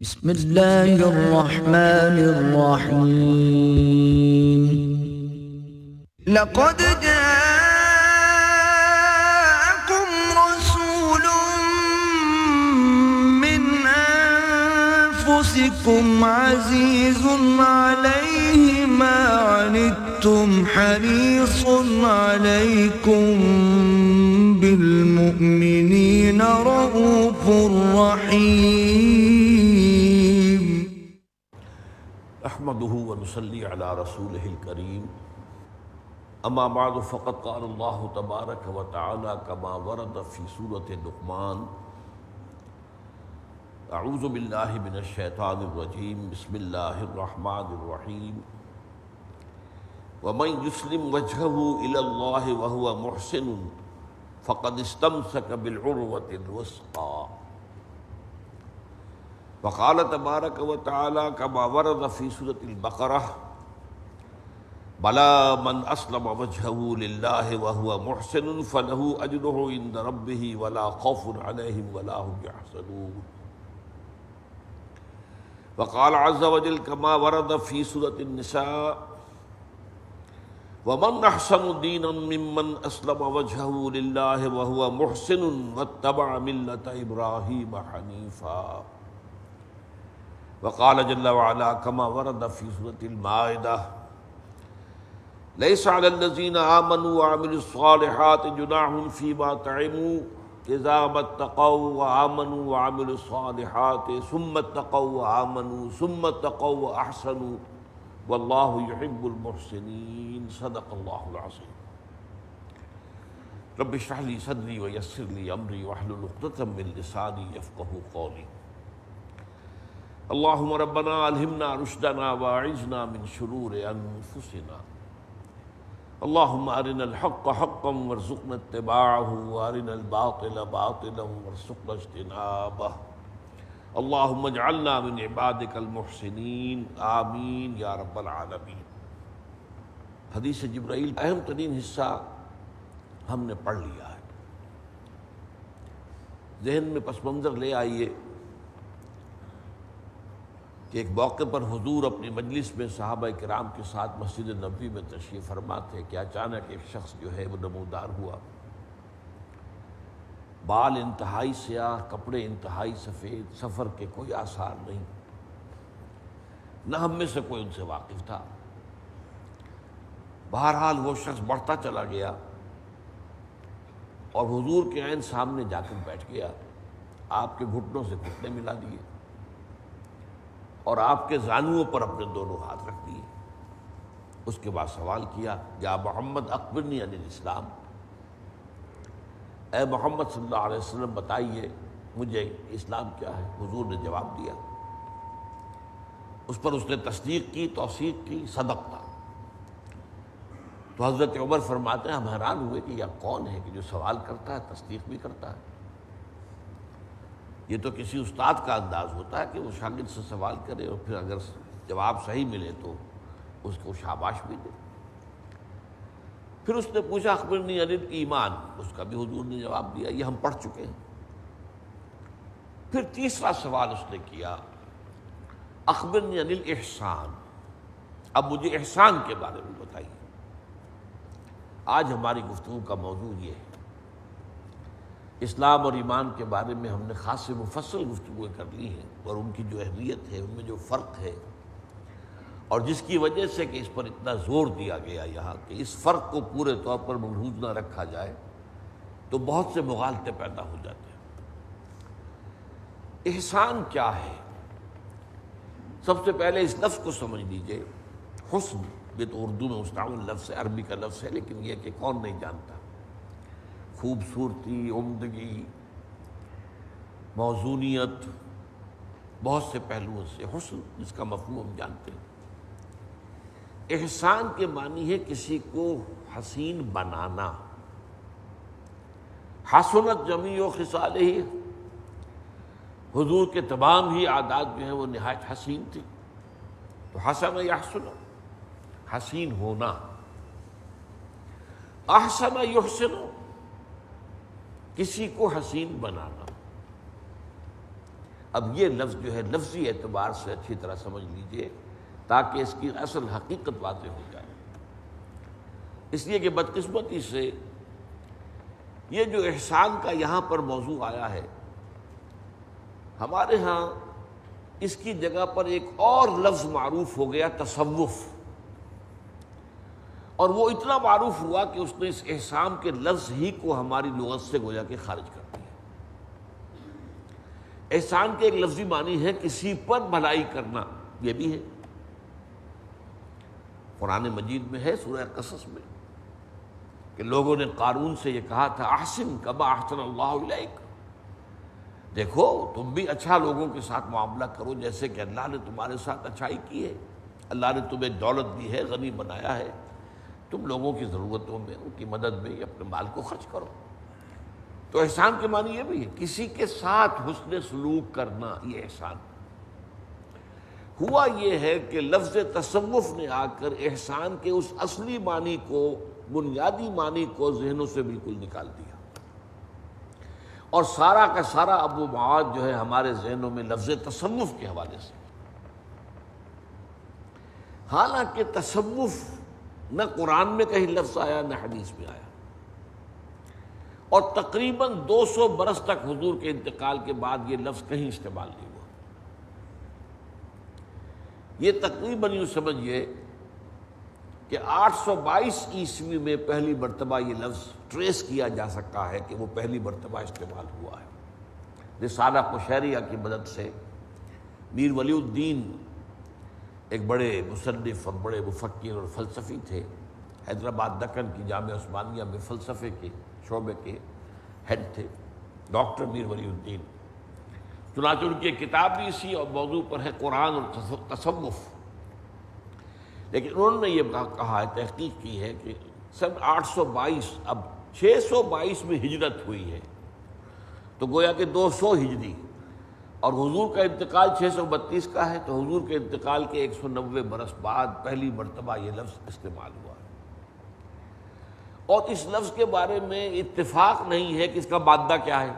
بسم اللہ الرحمن الرحیم لقد جاءكم رسول من أنفسكم عزيز عليه ما عنتم حريص عليكم بالمؤمنين رؤوف رحيم احمده ونصلي على رسوله الكريم اما بعد فقد قال الله تبارك وتعالى كما ورد في سورة لقمان اعوذ بالله من الشيطان الرجيم بسم الله الرحمن الرحيم ومن يسلم وجهه الى الله وهو محسن فقد استمسك بالعروة الوثقى وقال تبارك وتعالى كما ورد في سورة البقرة بلى من أسلم وجهه لله وهو محسن فله أجره عند ربه ولا خوف عليهم ولا هم يحزنون وقال عز وجل كما ورد في سورة النساء ومن أحسن دينا ممن أسلم وجهه لله وهو محسن واتبع ملة إبراهيم حنيفا وقال جل وعلا كما ورد في سورة المائدة ليس على الذين آمنوا وعملوا الصالحات جناح فيما طعموا إذا ما اتقوا وآمنوا وعملوا الصالحات ثم اتقوا وآمنوا ثم اتقوا وأحسنوا والله يحب المحسنين صدق الله العظيم رب اشرح لي صدري ويسر لي أمري واحلل عقدة من لساني يفقهوا قولي اللهم ربنا ألهمنا رشدنا واعذنا من شرور أنفسنا اللهم أرنا الحق حقا وارزقنا اتباعه وأرنا الباطل باطلا وارزقنا اجتنابه اللهم اجعلنا من عبادك المحسنين آمین یا رب العالمین۔ حدیث جبرائیل اہم ترین حصہ ہم نے پڑھ لیا ہے۔ ذہن میں پس منظر لے آئیے کہ ایک موقع پر حضور اپنی مجلس میں صحابہ کرام کے ساتھ مسجد نبوی میں تشریف فرما تھے کہ اچانک ایک شخص جو ہے وہ نمودار ہوا، بال انتہائی سیاہ، کپڑے انتہائی سفید، سفر کے کوئی آثار نہیں، نہ ہم میں سے کوئی ان سے واقف تھا۔ بہرحال وہ شخص بڑھتا چلا گیا اور حضور کے عین سامنے جا کر بیٹھ گیا، آپ کے گھٹنوں سے گھٹنے ملا دیے اور آپ کے زانوؤں پر اپنے دونوں ہاتھ رکھ دیے۔ اس کے بعد سوال کیا، یا محمد اخبرنی عن الاسلام، اے محمد صلی اللہ علیہ وسلم بتائیے مجھے اسلام کیا ہے۔ حضور نے جواب دیا، اس پر اس نے تصدیق کی، توثیق کی، صدقتا۔ تو حضرت عمر فرماتے ہیں ہم حیران ہوئے کہ یہ کون ہے کہ جو سوال کرتا ہے تصدیق بھی کرتا ہے۔ یہ تو کسی استاد کا انداز ہوتا ہے کہ وہ شاگرد سے سوال کرے اور پھر اگر جواب صحیح ملے تو اس کو شاباش بھی دے۔ پھر اس نے پوچھا اخبرنی عن الایمان، اس کا بھی حضور نے جواب دیا، یہ ہم پڑھ چکے ہیں۔ پھر تیسرا سوال اس نے کیا، اخبرنی عن الاحسان، اب مجھے احسان کے بارے میں بتائیے۔ آج ہماری گفتگو کا موضوع یہ ہے۔ اسلام اور ایمان کے بارے میں ہم نے خاص مفصل گفتگویں کر لی ہیں اور ان کی جو اہمیت ہے، ان میں جو فرق ہے، اور جس کی وجہ سے کہ اس پر اتنا زور دیا گیا یہاں کہ اس فرق کو پورے طور پر ملحوظ نہ رکھا جائے تو بہت سے مغالطے پیدا ہو جاتے ہیں۔ احسان کیا ہے؟ سب سے پہلے اس لفظ کو سمجھ لیجئے۔ حسن، یہ تو اردو میں مستعمل لفظ ہے، عربی کا لفظ ہے، لیکن یہ کہ کون نہیں جانتا۔ خوبصورتی، عمدگی، موزونیت، بہت سے پہلوؤں سے حسن جس کا مفہوم ہم جانتے ہیں۔ احسان کے معنی ہے کسی کو حسین بنانا۔ حسنت جمیع خصالہ، حضور کے تمام ہی عادات جو ہیں وہ نہایت حسین تھی۔ تو حسن یحسن، حسین ہونا۔ احسن یحسن، کسی کو حسین بنانا۔ اب یہ لفظ جو ہے لفظی اعتبار سے اچھی طرح سمجھ لیجئے تاکہ اس کی اصل حقیقت واضح ہو جائے۔ اس لیے کہ بدقسمتی سے یہ جو احسان کا یہاں پر موضوع آیا ہے، ہمارے ہاں اس کی جگہ پر ایک اور لفظ معروف ہو گیا، تصوف، اور وہ اتنا معروف ہوا کہ اس نے اس احسان کے لفظ ہی کو ہماری لغت سے گویا کہ خارج کر دیا۔ احسان کے ایک لفظی معنی ہے کسی پر بھلائی کرنا، یہ بھی ہے، قرآن مجید میں ہے سورہ قصص میں کہ لوگوں نے قارون سے یہ کہا تھا احسن کما احسن اللہ الیک، دیکھو تم بھی اچھا لوگوں کے ساتھ معاملہ کرو جیسے کہ اللہ نے تمہارے ساتھ اچھائی کی ہے، اللہ نے تمہیں دولت دی ہے، غنی بنایا ہے، تم لوگوں کی ضرورتوں میں ان کی مدد میں اپنے مال کو خرچ کرو۔ تو احسان کے معنی یہ بھی ہے کسی کے ساتھ حسن سلوک کرنا، یہ احسان۔ ہوا یہ ہے کہ لفظ تصوف نے آ کر احسان کے اس اصلی معنی کو، بنیادی معنی کو ذہنوں سے بالکل نکال دیا، اور سارا کا سارا اب وہ مواد جو ہے ہمارے ذہنوں میں لفظ تصوف کے حوالے سے۔ حالانکہ تصوف نہ قرآن میں کہیں لفظ آیا نہ حدیث میں آیا، اور تقریباً 200 برس تک حضور کے انتقال کے بعد یہ لفظ کہیں استعمال نہیں ہوا۔ یہ تقریباً یوں سمجھیے کہ 822 عیسوی میں پہلی مرتبہ یہ لفظ ٹریس کیا جا سکتا ہے کہ وہ پہلی مرتبہ استعمال ہوا ہے۔ رسالہ قشیریہ کی مدد سے میر ولی الدین ایک بڑے مصنف اور بڑے مفکر اور فلسفی تھے، حیدرآباد دکن کی جامعہ عثمانیہ میں فلسفے کے شعبے کے ہیڈ تھے، ڈاکٹر میر ولی الدین۔ چنانچہ ان کی کتاب بھی اسی موضوع پر ہے، قرآن اور تصوف۔ لیکن انہوں نے یہ کہا ہے، تحقیق کی ہے کہ سن 822، اب 622 میں ہجرت ہوئی ہے، تو گویا کہ 200 ہجری، اور حضور کا انتقال 632 کا ہے، تو حضور کے انتقال کے 190 برس بعد پہلی مرتبہ یہ لفظ استعمال ہوا ہے۔ اور اس لفظ کے بارے میں اتفاق نہیں ہے کہ اس کا مادہ کیا ہے،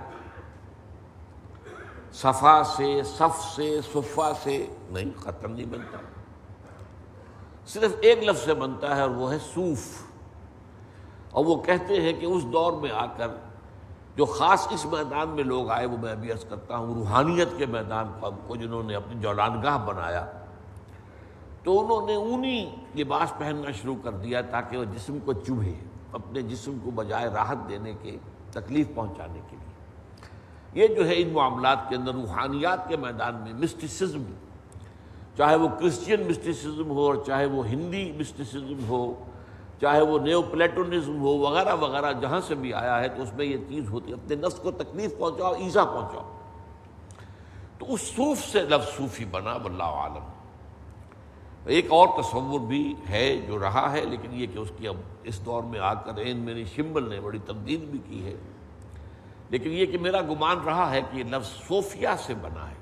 صفا سے، صف سے، صفا سے نہیں، ختم نہیں بنتا، صرف ایک لفظ سے بنتا ہے اور وہ ہے صوف۔ اور وہ کہتے ہیں کہ اس دور میں آ کر جو خاص اس میدان میں لوگ آئے، وہ میں ابھی عرض کرتا ہوں روحانیت کے میدان کو جنہوں نے اپنی جولانگاہ بنایا، تو انہوں نے اونی لباس پہننا شروع کر دیا تاکہ وہ جسم کو چبھے، اپنے جسم کو بجائے راحت دینے کے تکلیف پہنچانے کے لیے۔ یہ جو ہے ان معاملات کے اندر روحانیات کے میدان میں مسٹیسزم، چاہے وہ کرسچین مسٹیسزم ہو اور چاہے وہ ہندی مسٹیسزم ہو، چاہے وہ نیو پلیٹونزم ہو، وغیرہ وغیرہ، جہاں سے بھی آیا ہے تو اس میں یہ چیز ہوتی ہے اپنے نفس کو تکلیف پہنچاؤ، ایذا پہنچاؤ۔ تو اس صوف سے لفظ صوفی بنا، واللہ عالم۔ ایک اور تصور بھی ہے جو رہا ہے، لیکن یہ کہ اس کی اب اس دور میں آ کر عین میری شمبل نے بڑی تبدیل بھی کی ہے، لیکن یہ کہ میرا گمان رہا ہے کہ یہ لفظ صوفیہ سے بنا ہے۔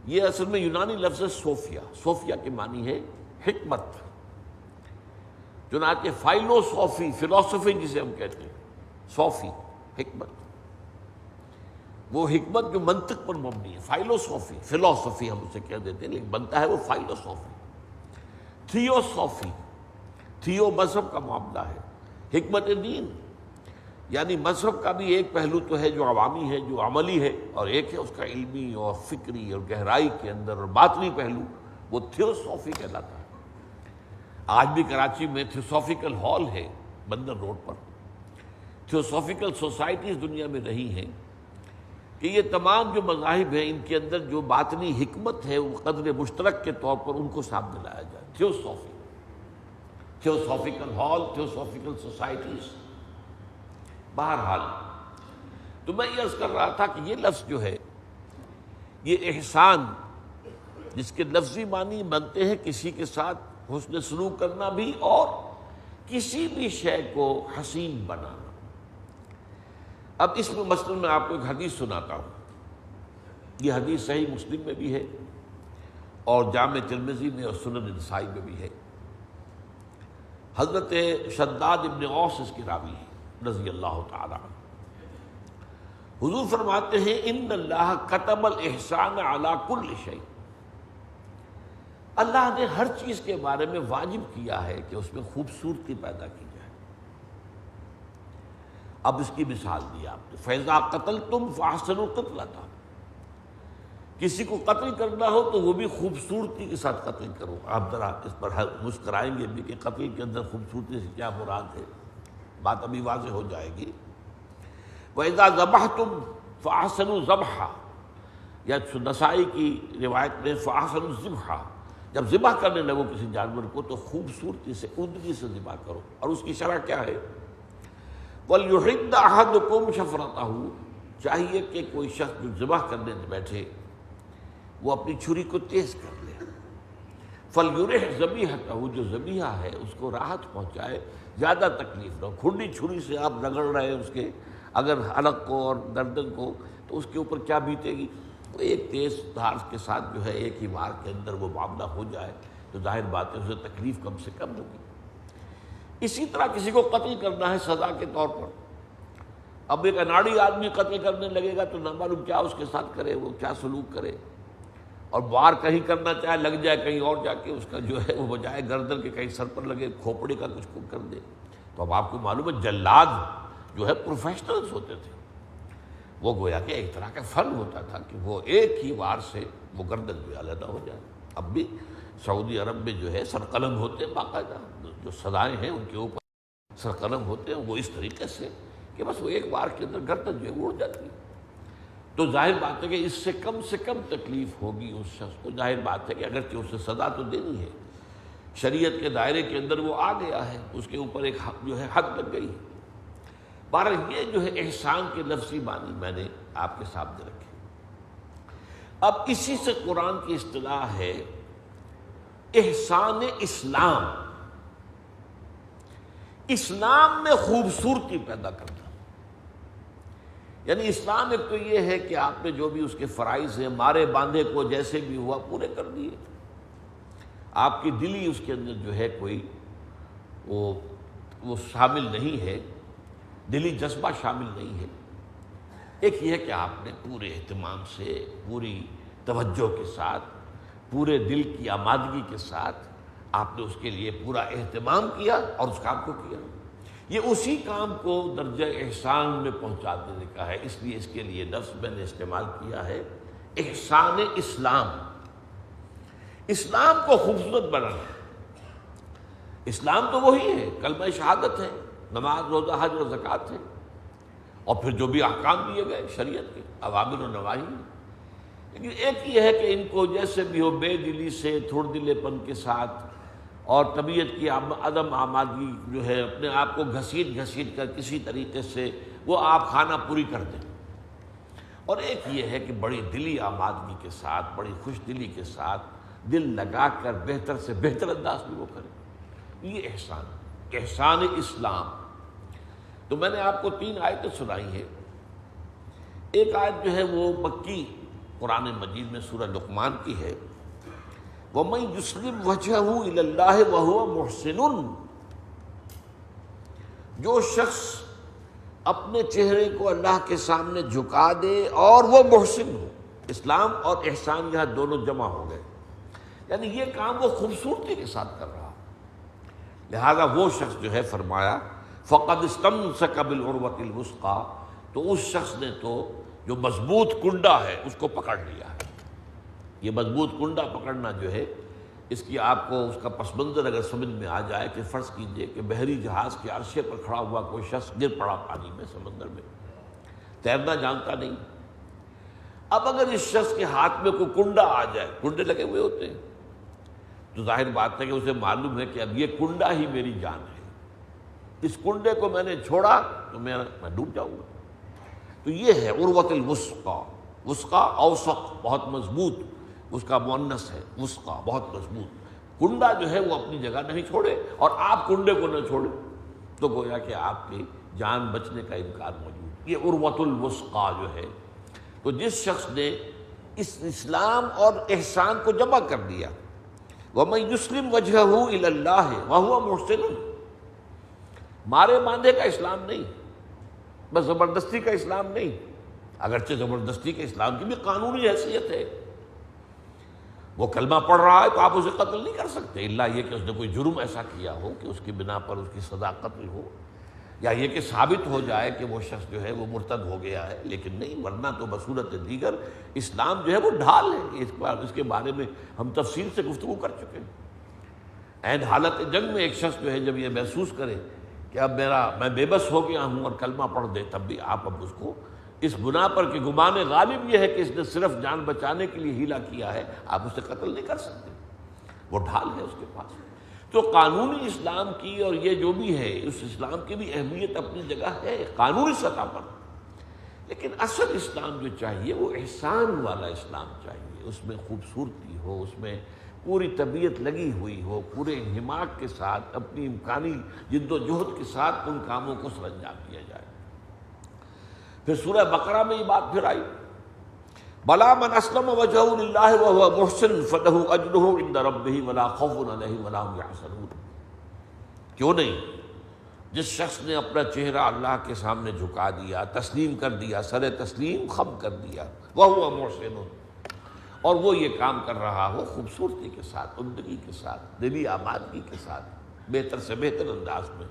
یہ اصل میں یونانی لفظ ہے صوفیہ۔ صوفیہ کے معنی ہے حکمت، چنانچہ فائلوسوفی، فلسفی جسے ہم کہتے ہیں، صوفی حکمت، وہ حکمت جو منطق پر مبنی ہے، فائلوسوفی، فلسفی ہم اسے کہہ دیتے ہیں، لیکن بنتا ہے وہ فائلوسوفی۔ تھیوسوفی، تھیو مذہب کا معاملہ ہے، حکمت دین یعنی مذہب کا بھی ایک پہلو تو ہے جو عوامی ہے، جو عملی ہے، اور ایک ہے اس کا علمی اور فکری اور گہرائی کے اندر اور باطنی پہلو، وہ تھیوسوفی کہلاتا ہے۔ آج بھی کراچی میں تھیوسوفیکل ہال ہے بندر روڈ پر، تھیوسوفیکل سوسائٹیز دنیا میں رہی ہیں کہ یہ تمام جو مذاہب ہیں ان کے اندر جو باطنی حکمت ہے وہ قدر مشترک کے طور پر ان کو سامنے لایا جائے۔ تھیوسوفی، تھیوسوفیکل ہال، تھیوسوفیکل سوسائٹیز۔ بہرحال تو میں یہ عرض کر رہا تھا کہ یہ لفظ جو ہے، یہ احسان، جس کے لفظی معنی بنتے ہیں کسی کے ساتھ حسن سلوک کرنا بھی، اور کسی بھی شے کو حسین بنانا۔ اب اس میں مثلاً میں آپ کو ایک حدیث سناتا ہوں، یہ حدیث صحیح مسلم میں بھی ہے اور جامع ترمذی میں اور سنن نسائی میں بھی ہے۔ حضرت شداد ابن اوس اس کی راوی ہے رضی اللہ تعالی عنہ۔ حضور فرماتے ہیں ان اللہ کتب الاحسان علی کل شیء، اللہ نے ہر چیز کے بارے میں واجب کیا ہے کہ اس میں خوبصورتی پیدا کی جائے۔ اب اس کی مثال دی آپ نے، فَإِذَا قَتَلْتُمْ فَأَحْسِنُوا الْقِتْلَةَ، کسی کو قتل کرنا ہو تو وہ بھی خوبصورتی کے ساتھ قتل کرو۔ آپ ذرا اس پر مسکرائیں گے بھی کہ قتل کے اندر خوبصورتی سے کیا مراد ہے، بات ابھی واضح ہو جائے گی۔ وَإِذَا ذَبَحْتُمْ فَأَحْسِنُوا الذَّبْحَ، یا نسائی کی روایت میں فَأَحْسِنُوا الذِّبْحَ، جب ذبح کرنے لگو کسی جانور کو تو خوبصورتی سے عمدگی سے ذبح کرو۔ اور اس کی شرح کیا ہے؟ وَلْيُحِدَّ أَحَدُكُمْ شَفْرَتَهُ، چاہیے کہ کوئی شخص جو ذبح کرنے بیٹھے وہ اپنی چھری کو تیز کر لے۔ فَلْيُرِحْ ذَبِيحَتَهُ، جو ذبیحہ ہے اس کو راحت پہنچائے، زیادہ تکلیف نہ ہو۔ کھنڈی چھری سے آپ رگڑ رہے ہیں اس کے اگر حلق کو اور گردن کو، تو اس کے اوپر کیا بیتے گی؟ تو ایک تیز دھار کے ساتھ جو ہے ایک ہی وار کے اندر وہ معاملہ ہو جائے تو ظاہر بات ہے اسے تکلیف کم سے کم ہوگی۔ اسی طرح کسی کو قتل کرنا ہے سزا کے طور پر، اب ایک اناڑی آدمی قتل کرنے لگے گا تو نہ معلوم کیا اس کے ساتھ کرے، وہ کیا سلوک کرے، اور وار کہیں کرنا چاہے لگ جائے کہیں اور جا کے، اس کا جو ہے وہ بجائے گردن کے کہیں سر پر لگے، کھوپڑی کا کچھ کو کر دے۔ تو اب آپ کو معلوم ہے جلاد جو ہے پروفیشنلز ہوتے تھے، وہ گویا کہ ایک طرح کا فن ہوتا تھا کہ وہ ایک ہی وار سے وہ گردن بھی علیحدہ ہو جائے۔ اب بھی سعودی عرب میں جو ہے سرقلم ہوتے ہیں، باقاعدہ جو سزائیں ہیں ان کے اوپر سرقلم ہوتے ہیں، وہ اس طریقے سے کہ بس وہ ایک وار کے اندر گردن جو ہے وہ اڑ جاتی ہے۔ تو ظاہر بات ہے کہ اس سے کم تکلیف ہوگی اس شخص کو۔ ظاہر بات ہے کہ اگرچہ اسے سزا تو دینی ہے، شریعت کے دائرے کے اندر وہ آ گیا ہے، اس کے اوپر ایک جو ہے حد لگ گئی ہے۔ بہرحال یہ جو ہے احسان کے لفظی معنی میں نے آپ کے سامنے رکھے۔ اب اسی سے قرآن کی اصطلاح ہے احسان اسلام، اسلام میں خوبصورتی پیدا کرنا۔ یعنی اسلام ایک تو یہ ہے کہ آپ نے جو بھی اس کے فرائض ہیں مارے باندھے کو جیسے بھی ہوا پورے کر دیے، آپ کی دلی اس کے اندر جو ہے کوئی وہ شامل نہیں ہے، دلی جذبہ شامل نہیں ہے۔ ایک یہ ہے کہ آپ نے پورے اہتمام سے، پوری توجہ کے ساتھ، پورے دل کی آمادگی کے ساتھ آپ نے اس کے لیے پورا اہتمام کیا اور اس کام کو کیا۔ یہ اسی کام کو درجہ احسان میں پہنچا دینے کا ہے، اس لیے اس کے لیے لفظ میں نے استعمال کیا ہے احسان اسلام۔ اسلام کو خوبصورت بنانا۔ اسلام تو وہی ہے، کلمہ شہادت ہے، نماز روزہ حج اور زکوٰۃ ہے، اور پھر جو بھی احکام دیے گئے شریعت کے اوامر و نواہی۔ لیکن ایک یہ ہے کہ ان کو جیسے بھی ہو بے دلی سے، تھوڑ دلے پن کے ساتھ اور طبیعت کی عدم آمادگی جو ہے اپنے آپ کو گھسیٹ کر کسی طریقے سے وہ آپ خانہ پوری کر دیں، اور ایک یہ ہے کہ بڑی دلی آمادگی کے ساتھ، بڑی خوش دلی کے ساتھ دل لگا کر بہتر سے بہتر انداز میں وہ کریں۔ یہ احسان اسلام۔ تو میں نے آپ کو 3 آیتیں سنائی ہیں۔ ایک آیت جو ہے وہ مکی قرآن مجید میں سورہ لقمان کی ہے، وَمَن يُسْلِمْ وَجْهَهُ إِلَى اللَّهِ وَهُوَ مُحْسِنٌ، جو شخص اپنے چہرے کو اللہ کے سامنے جھکا دے اور وہ محسن ہو۔ اسلام اور احسان یہاں دونوں جمع ہو گئے، یعنی یہ کام وہ خوبصورتی کے ساتھ کر رہا، لہذا وہ شخص جو ہے فرمایا فَقَدْ اسْتَمْسَكَ بِالْعُرْوَةِ الْوُثْقَىٰ، تو اس شخص نے تو جو مضبوط کنڈا ہے اس کو پکڑ لیا ہے۔ یہ مضبوط کنڈا پکڑنا جو ہے، اس کی آپ کو اس کا پس منظر اگر سمجھ میں آ جائے کہ فرض کیجئے کہ بحری جہاز کے عرصے پر کھڑا ہوا کوئی شخص گر پڑا پانی میں، سمندر میں، تیرنا جانتا نہیں۔ اب اگر اس شخص کے ہاتھ میں کوئی کنڈا آ جائے، کنڈے لگے ہوئے ہوتے ہیں، تو ظاہر بات ہے کہ اسے معلوم ہے کہ اب یہ کنڈا ہی میری جان ہے، اس کنڈے کو میں نے چھوڑا تو میں ڈوب جاؤں گا۔ تو یہ ہے عروۃ الوثقیٰ۔ وثقیٰ اوثق، بہت مضبوط، اس کا مؤنث ہے وثقیٰ، بہت مضبوط۔ کنڈا جو ہے وہ اپنی جگہ نہیں چھوڑے اور آپ کنڈے کو نہ چھوڑے تو گویا کہ آپ کی جان بچنے کا امکان موجود۔ یہ عروۃ الوثقیٰ جو ہے، تو جس شخص نے اس اسلام اور احسان کو جمع کر دیا، وَمَن يُسْلِمْ وَجْهَهُ إِلَى اللَّهِ وَهُوَ مُحْسِنٌ، مارے باندھے کا اسلام نہیں، بس زبردستی کا اسلام نہیں، اگرچہ زبردستی کے اسلام کی بھی قانونی حیثیت ہے، وہ کلمہ پڑھ رہا ہے تو آپ اسے قتل نہیں کر سکتے، الا یہ کہ اس نے کوئی جرم ایسا کیا ہو کہ اس کی بنا پر اس کی سزا قتل ہو، یا یہ کہ ثابت ہو جائے کہ وہ شخص جو ہے وہ مرتد ہو گیا ہے، لیکن نہیں، ورنہ تو بصورت دیگر اسلام جو ہے وہ ڈھال ہے۔ اس کے بارے میں ہم تفصیل سے گفتگو کر چکے ہیں۔ عین حالت جنگ میں ایک شخص جو ہے جب یہ محسوس کرے کہ اب میں بے بس ہو گیا ہوں اور کلمہ پڑھ دے، تب بھی آپ اب اس کو اس گناہ پر کہ گمان غالب یہ ہے کہ اس نے صرف جان بچانے کے لیے ہیلا کیا ہے، آپ اسے قتل نہیں کر سکتے، وہ ڈھال ہے اس کے پاس۔ تو قانونی اسلام کی اور یہ جو بھی ہے اس اسلام کی بھی اہمیت اپنی جگہ ہے قانونی سطح پر، لیکن اصل اسلام جو چاہیے وہ احسان والا اسلام چاہیے، اس میں خوبصورتی ہو، اس میں پوری طبیعت لگی ہوئی ہو، پورے انہماک کے ساتھ اپنی امکانی جد و جہد کے ساتھ ان کاموں کو سر انجام دیا جائے۔ پھر سورہ بقرہ میں یہ بات پھر آئی، بلا من اسلم وجہہ للہ وہو محسن فلہ اجرہ عند ربہ ولا خوف علیہم ولا هم یحزنون۔ کیوں نہیں، جس شخص نے اپنا چہرہ اللہ کے سامنے جھکا دیا، تسلیم کر دیا، سر تسلیم خم کر دیا، وہو محسن، اور وہ یہ کام کر رہا ہو خوبصورتی کے ساتھ، عمدگی کے ساتھ، دلی آبادگی کے ساتھ، بہتر سے بہتر انداز میں،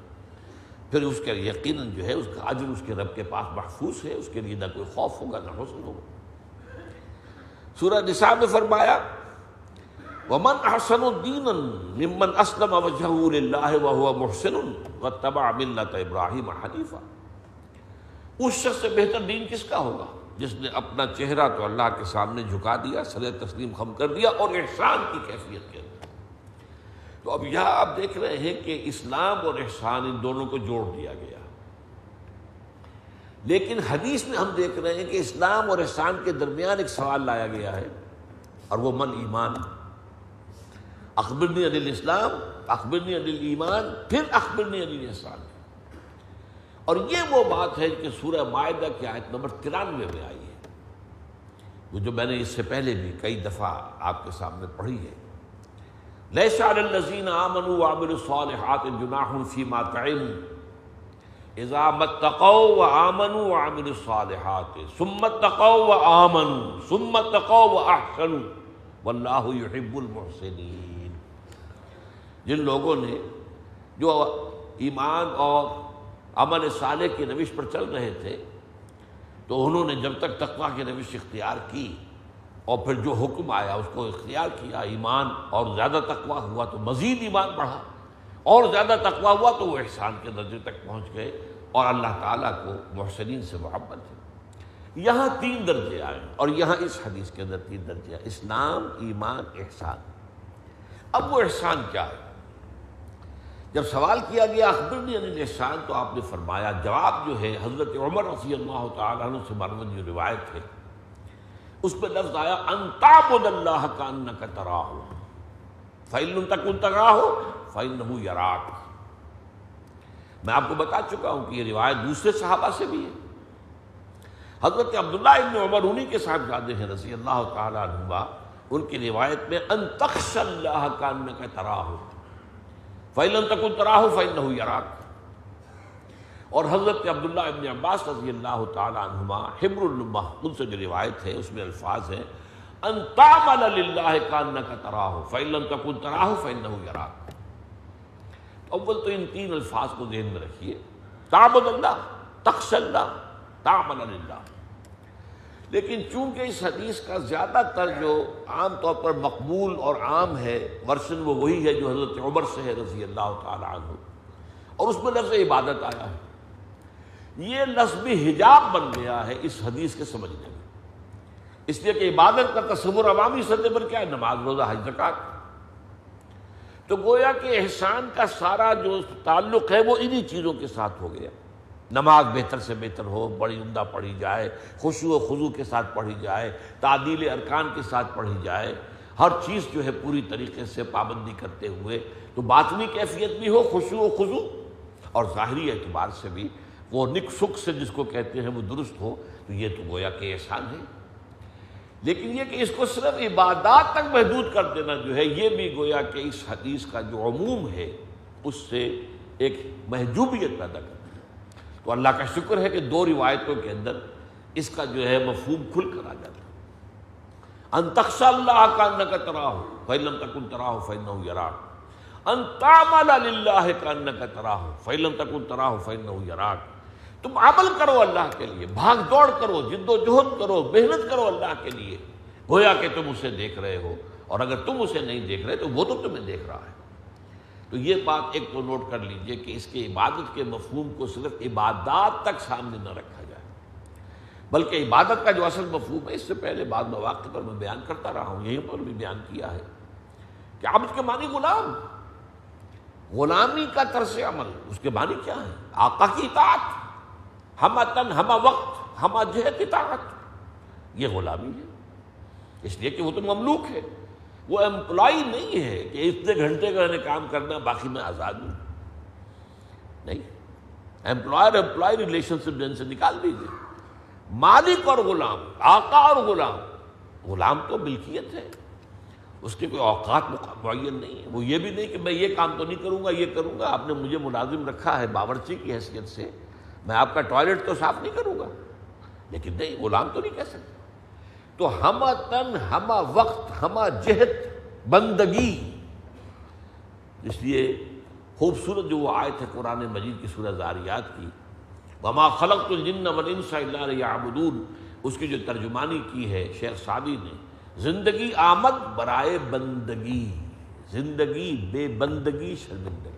پھر اس کے یقیناً جو ہے اس کا اجر اس کے رب کے پاس محفوظ ہے، اس کے لیے نہ کوئی خوف ہوگا نہ حزن ہوگا۔ سورہ نساء میں فرمایا وَمَنْ أَحْسَنُ دِينًا مِمَّنْ أَسْلَمَ وَجْهَهُ لِلَّهِ وَهُوَ مُحْسِنٌ وَاتَّبَعَ مِلَّةَ إِبْرَاهِيمَ حَنِيفًا۔ اس شخص سے بہتر دین کس کا ہوگا جس نے اپنا چہرہ تو اللہ کے سامنے جھکا دیا، سر تسلیم خم کر دیا، اور احسان کی کیفیت کے اندر۔ تو اب یہاں آپ دیکھ رہے ہیں کہ اسلام اور احسان ان دونوں کو جوڑ دیا گیا، لیکن حدیث میں ہم دیکھ رہے ہیں کہ اسلام اور احسان کے درمیان ایک سوال لایا گیا ہے، اور وہ من ایمان، اخبرنی عن الاسلام، اخبرنی عن الایمان، پھر اخبرنی عن الاحسان۔ اور یہ وہ بات ہے کہ سورہ مائدہ کی آیت نمبر 93 میں آئی ہے، وہ جو میں نے اس سے پہلے بھی کئی دفعہ آپ کے سامنے پڑھی ہے۔ لیس علی الذین آمنوا وعملوا الصالحات جناح فیما طعموا اذا ما اتقوا وآمنوا وعملوا الصالحات ثم اتقوا وآمنوا ثم اتقوا واحسنوا واللہ یحب المحسنین۔ جن لوگوں نے جو ایمان اور عمل صالح کی روش پر چل رہے تھے، تو انہوں نے جب تک تقویٰ کی روش اختیار کی اور پھر جو حکم آیا اس کو اختیار کیا، ایمان اور زیادہ تقویٰ ہوا تو مزید ایمان بڑھا، اور زیادہ تقویٰ ہوا تو وہ احسان کے درجے تک پہنچ گئے، اور اللہ تعالیٰ کو محسنین سے محبت ہے۔ یہاں 3 درجے آئے، اور یہاں اس حدیث کے اندر 3 درجے ہیں، اسلام، ایمان، احسان۔ اب وہ احسان کیا ہے؟ جب سوال کیا گیا اخبرنی عن الاحسان، تو آپ نے فرمایا، جواب جو ہے حضرت عمر رضی اللہ تعالیٰ عنہ سے مروی جو روایت ہے اس پہ لفظ آیا ان تعبد اللہ کانک تراہ فإن لم تکن تراہ فإنہ یراک۔ میں آپ کو بتا چکا ہوں کہ یہ روایت دوسرے صحابہ سے بھی ہے۔ حضرت عبداللہ ابن عمر انہی کے ساتھ جاتے ہیں رضی اللہ تعالیٰ عنہما، ان کی روایت میں ان تخشى اللہ کانک تراہ فإن لم تکن تراہ فإنہ یراک۔ اور حضرت عبداللہ ابن عباس رضی اللہ تعالی عنہما حبر الامہ، ان سے جو روایت ہے اس میں الفاظ ہیں ان تعمل للہ کانک تراہ فإن لم تکن تراہ فإنہ یراک۔ اول تو ان 3 الفاظ کو ذہن میں رکھیے، تعبد اللہ، تخشى اللہ، تعمل للہ۔ لیکن چونکہ اس حدیث کا زیادہ تر جو عام طور پر مقبول اور عام ہے ورژن وہ وہی ہے جو حضرت عمر سے ہے رضی اللہ تعالی عنہ، اور اس میں لفظ عبادت آیا ہے، یہ لفظ بھی حجاب بن گیا ہے اس حدیث کے سمجھنے میں، اس لیے کہ عبادت کا تصور عوامی سطح پر کیا ہے؟ نماز، روزہ، حج، زکوٰۃ۔ تو گویا کہ احسان کا سارا جو تعلق ہے وہ انہی چیزوں کے ساتھ ہو گیا۔ نماز بہتر سے بہتر ہو، بڑی عمدہ پڑھی جائے، خشوع و خضوع کے ساتھ پڑھی جائے، تعدیل ارکان کے ساتھ پڑھی جائے، ہر چیز جو ہے پوری طریقے سے پابندی کرتے ہوئے، تو باطنی کیفیت بھی ہو خشوع و خضوع، اور ظاہری اعتبار سے بھی وہ نک سک سے جس کو کہتے ہیں وہ درست ہو، تو یہ تو گویا کہ احسان ہے۔ لیکن یہ کہ اس کو صرف عبادات تک محدود کر دینا جو ہے، یہ بھی گویا کہ اس حدیث کا جو عموم ہے اس سے ایک محجوبیت پیدا کرتا ہے۔ تو اللہ کا شکر ہے کہ 2 روایتوں کے اندر اس کا جو ہے مفہوم کھل کر آ جاتا ہے۔ ان تخشى اللہ کأنک تراہ فإن لم تکن تراہ فإنہ یراک، ان تعمل للہ کأنک تراہ فإن لم تکن تراہ فإنہ یراک۔ تم عمل کرو اللہ کے لیے، بھاگ دوڑ کرو، جد و جہد کرو، محنت کرو اللہ کے لیے، گویا کہ تم اسے دیکھ رہے ہو، اور اگر تم اسے نہیں دیکھ رہے تو وہ تو تمہیں دیکھ رہا ہے۔ تو یہ بات ایک تو نوٹ کر لیجئے کہ اس کے عبادت کے مفہوم کو صرف عبادات تک سامنے نہ رکھا جائے، بلکہ عبادت کا جو اصل مفہوم ہے، اس سے پہلے بعض مواقع پر میں بیان کرتا رہا ہوں، یہیں پر بھی بیان کیا ہے کہ عبد کے معنی غلام، غلامی کا طرز عمل، اس کے معنی کیا ہے؟ آقا کی اطاعت، ہمہ تن ہمہ وقت ہمہ جہت اطاعت، یہ غلامی ہے، اس لیے کہ وہ تو مملوک ہے، وہ امپلائی نہیں ہے کہ اتنے گھنٹے کا میں نے کام کرنا باقی میں آزاد ہوں، نہیں، امپلائر امپلائی ریلیشن شپ جن سے نکال دیجیے۔ مالک اور غلام، آقا اور غلام، غلام تو ملکیت ہے، اس کے کوئی اوقات معین نہیں ہے، وہ یہ بھی نہیں کہ میں یہ کام تو نہیں کروں گا، یہ کروں گا، آپ نے مجھے ملازم رکھا ہے باورچی کی حیثیت سے، میں آپ کا ٹوائلٹ تو صاف نہیں کروں گا، لیکن نہیں، غلام تو نہیں کہہ سکتے۔ تو ہمہ تن ہمہ وقت ہمہ جہت بندگی، اس لیے خوبصورت جو وہ آیت ہے قرآن مجید کی سورہ ذاریات کی، وما خلقت الجن والانس الا لیعبدون، اس کی جو ترجمانی کی ہے شیخ سعدی نے، زندگی آمد برائے بندگی، زندگی بے بندگی شرمندگی۔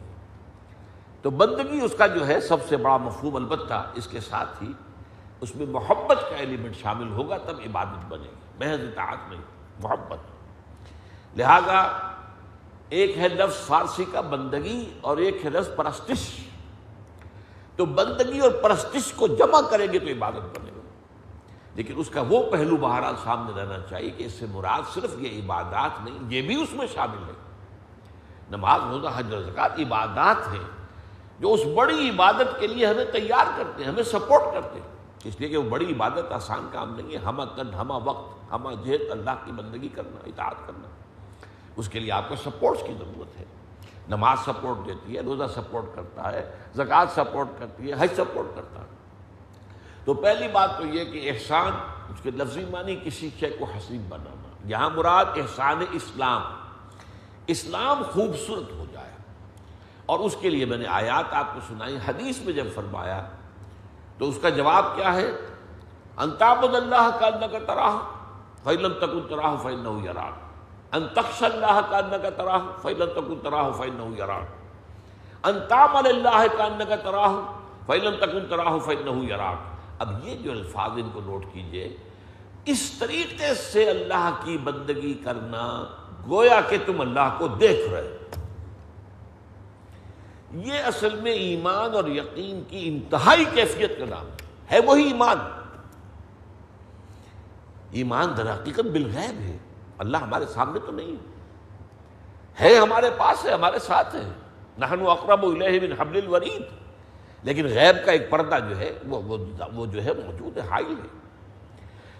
تو بندگی اس کا جو ہے سب سے بڑا مفہوم، البتہ اس کے ساتھ ہی اس میں محبت کا ایلیمنٹ شامل ہوگا، تب عبادت بنے گی، محض اطاعت نہیں، محبت۔ لہذا ایک ہے لفظ فارسی کا بندگی اور ایک ہے لفظ پرستش، تو بندگی اور پرستش کو جمع کریں گے تو عبادت بنے گا، لیکن اس کا وہ پہلو بہرحال سامنے رہنا چاہیے کہ اس سے مراد صرف یہ عبادات نہیں، یہ بھی اس میں شامل ہے۔ نماز، روزہ، حج اور زکوٰۃ عبادات ہیں جو اس بڑی عبادت کے لیے ہمیں تیار کرتے ہیں، ہمیں سپورٹ کرتے ہیں، اس لیے کہ وہ بڑی عبادت آسان کام نہیں ہے، ہمہ تن ہمہ وقت ہمہ جہت اللہ کی بندگی کرنا، اطاعت کرنا، اس کے لیے آپ کو سپورٹس کی ضرورت ہے۔ نماز سپورٹ دیتی ہے، روزہ سپورٹ کرتا ہے، زکوٰۃ سپورٹ کرتی ہے، حج سپورٹ کرتا ہے۔ تو پہلی بات تو یہ کہ احسان، اس کے لفظی معنی کسی شے کو حسین بنانا، یہاں مراد احسان اسلام، اسلام خوبصورت ہو جائے، اور اس کے لیے میں نے آیات آپ کو سنائی، حدیث میں جب فرمایا تو اس کا جواب کیا ہے؟ ان تعبد اللہ کأنک تراہ فإن لم تکن تراہ فإنہ یراک، ان تخشى اللہ کأنک تراہ فإن لم تکن تراہ فإنہ یراک، ان تعمل اللہ کأنک تراہ فإن لم تکن تراہ فإنہ یراک۔ اب یہ جو الفاظ ان کو نوٹ کیجئے، اس طریقے سے اللہ کی بندگی کرنا گویا کہ تم اللہ کو دیکھ رہے، یہ اصل میں ایمان اور یقین کی انتہائی کیفیت کا نام ہے وہی ایمان۔ ایمان در حقیقت بالغیب ہے، اللہ ہمارے سامنے تو نہیں ہے، ہمارے پاس ہے، ہمارے ساتھ ہے، نحن اقرب الیہ من حبل الورید، لیکن غیب کا ایک پردہ جو ہے وہ جو ہے موجود ہے، حائل ہے۔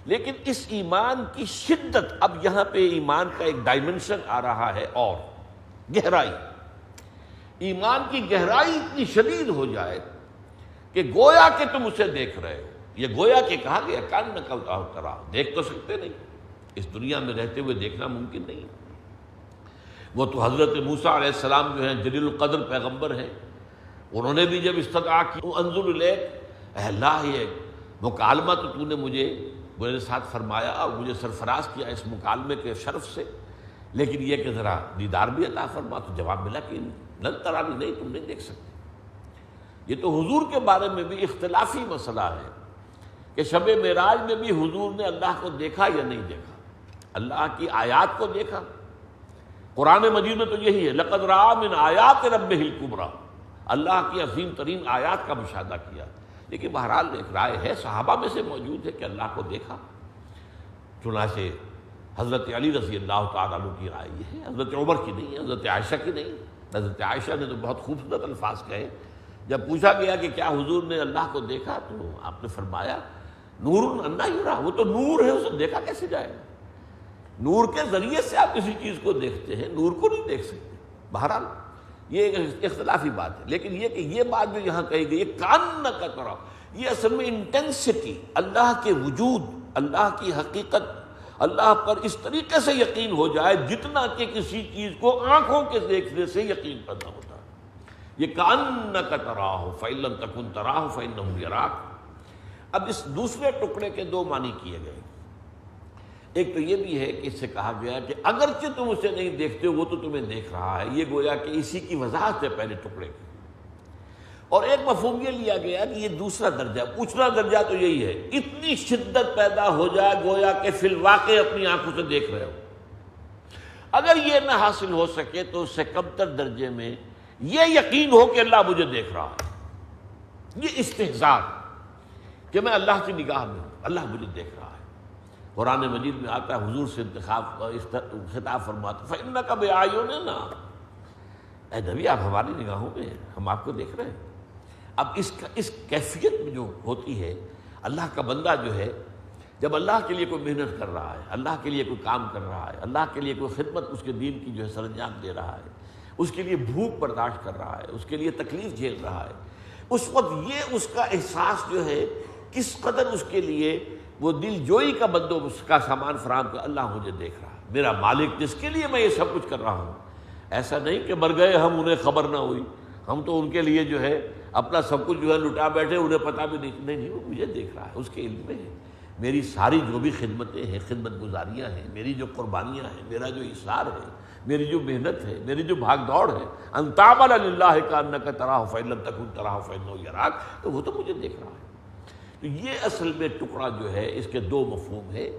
لیکن اس ایمان کی شدت، اب یہاں پہ ایمان کا ایک ڈائمنشن آ رہا ہے، اور گہرائی، ایمان کی گہرائی اتنی شدید ہو جائے کہ گویا کہ تم اسے دیکھ رہے ہو۔ یہ گویا کہ کہا گیا کأنک تراہ، دیکھ تو سکتے نہیں، اس دنیا میں رہتے ہوئے دیکھنا ممکن نہیں۔ وہ تو حضرت موسیٰ علیہ السلام جو ہیں جلیل القدر پیغمبر ہیں، انہوں نے بھی جب استدعا کی انظر الیک، اے اللہ یہ مکالمہ تو نے مجھے میرے ساتھ فرمایا اور مجھے سرفراز کیا اس مکالمے کے شرف سے، لیکن یہ کہ ذرا دیدار بھی عطا فرما، تو جواب ملا کہ لن ترانی، نہیں تم نہیں دیکھ سکتے۔ یہ تو حضور کے بارے میں بھی اختلافی مسئلہ ہے کہ شب معراج میں بھی حضور نے اللہ کو دیکھا یا نہیں دیکھا، اللہ کی آیات کو دیکھا۔ قرآن مجید میں تو یہی ہے، لقد رأى من آیات ربہ الکبریٰ، اللہ کی عظیم ترین آیات کا مشاہدہ کیا، لیکن بہرحال ایک رائے ہے، صحابہ میں سے موجود ہے کہ اللہ کو دیکھا۔ چنانچہ حضرت علی رضی اللہ تعالیٰ عنہ کی رائے یہ ہے، حضرت عمر کی نہیں ہے، حضرت عائشہ کی نہیں۔ حضرت عائشہ نے تو بہت خوبصورت الفاظ کہے، جب پوچھا گیا کہ کیا حضور نے اللہ کو دیکھا تو آپ نے فرمایا نور انا یرا، وہ تو نور ہے، اسے دیکھا کیسے جائے گا؟ نور کے ذریعے سے آپ کسی چیز کو دیکھتے ہیں، نور کو نہیں دیکھ سکتے۔ بہرحال یہ ایک اختلافی بات ہے، لیکن یہ کہ یہ بات جو یہاں کہی گئی کأنک تراہ، یہ اصل میں انٹینسٹی، اللہ کے وجود، اللہ کی حقیقت، اللہ پر اس طریقے سے یقین ہو جائے جتنا کہ کسی چیز کو آنکھوں کے دیکھنے سے یقین پیدا ہوتا ہے۔ یہ کأنک تراہ فإن لم تکن تراہ فإنہ یراک۔ اب اس دوسرے ٹکڑے کے دو معنی کیے گئے۔ ایک تو یہ بھی ہے کہ اس سے کہا گیا کہ اگرچہ تم اسے نہیں دیکھتے ہو وہ تو تمہیں دیکھ رہا ہے، یہ گویا کہ اسی کی وضاحت ہے پہلے ٹکڑے کی۔ اور ایک مفہوم یہ لیا گیا کہ یہ دوسرا درجہ، پوچھنا درجہ تو یہی ہے، اتنی شدت پیدا ہو جائے گویا کہ فی الواقع اپنی آنکھوں سے دیکھ رہے ہو۔ اگر یہ نہ حاصل ہو سکے تو اس سے کم تر درجے میں یہ یقین ہو کہ اللہ مجھے دیکھ رہا ہے، یہ استحضار کہ میں اللہ کی نگاہ میں ہوں، اللہ مجھے دیکھ رہا ہے۔ قرآن مجید میں آتا ہے، حضور سے خطاب فرماتا فإنک بأعیننا، اے نبی آپ ہماری نگاہوں میں ہیں، ہم آپ کو دیکھ رہے ہیں۔ اب اس کیفیت میں جو ہوتی ہے، اللہ کا بندہ جو ہے جب اللہ کے لیے کوئی محنت کر رہا ہے، اللہ کے لیے کوئی کام کر رہا ہے، اللہ کے لیے کوئی خدمت اس کے دین کی جو ہے سر انجام دے رہا ہے، اس کے لیے بھوک برداشت کر رہا ہے، اس کے لیے تکلیف جھیل رہا ہے، اس وقت یہ اس کا احساس جو ہے کس قدر اس کے لیے وہ دل جوئی کا بندوبست کا سامان فراہم کر، اللہ مجھے دیکھ رہا ہے، میرا مالک جس کے لیے میں یہ سب کچھ کر رہا ہوں۔ ایسا نہیں کہ مر گئے ہم، انہیں خبر نہ ہوئی، ہم تو ان کے لیے جو ہے اپنا سب کچھ جو ہے لٹا بیٹھے، انہیں پتہ بھی نہیں، وہ مجھے دیکھ رہا ہے، اس کے علم میں ہے۔ میری ساری جو بھی خدمتیں ہیں، خدمت گزاریاں ہیں، میری جو قربانیاں ہیں، میرا جو اصرار ہے، میری جو محنت ہے، میری جو بھاگ دوڑ ہے، ان تعمل للہ کأنک تراہ فإن لم تکن تراہ فإنہ یراک، تو وہ تو مجھے دیکھ رہا ہے۔ تو یہ اصل میں ٹکڑا جو ہے اس کے دو مفہوم ہے۔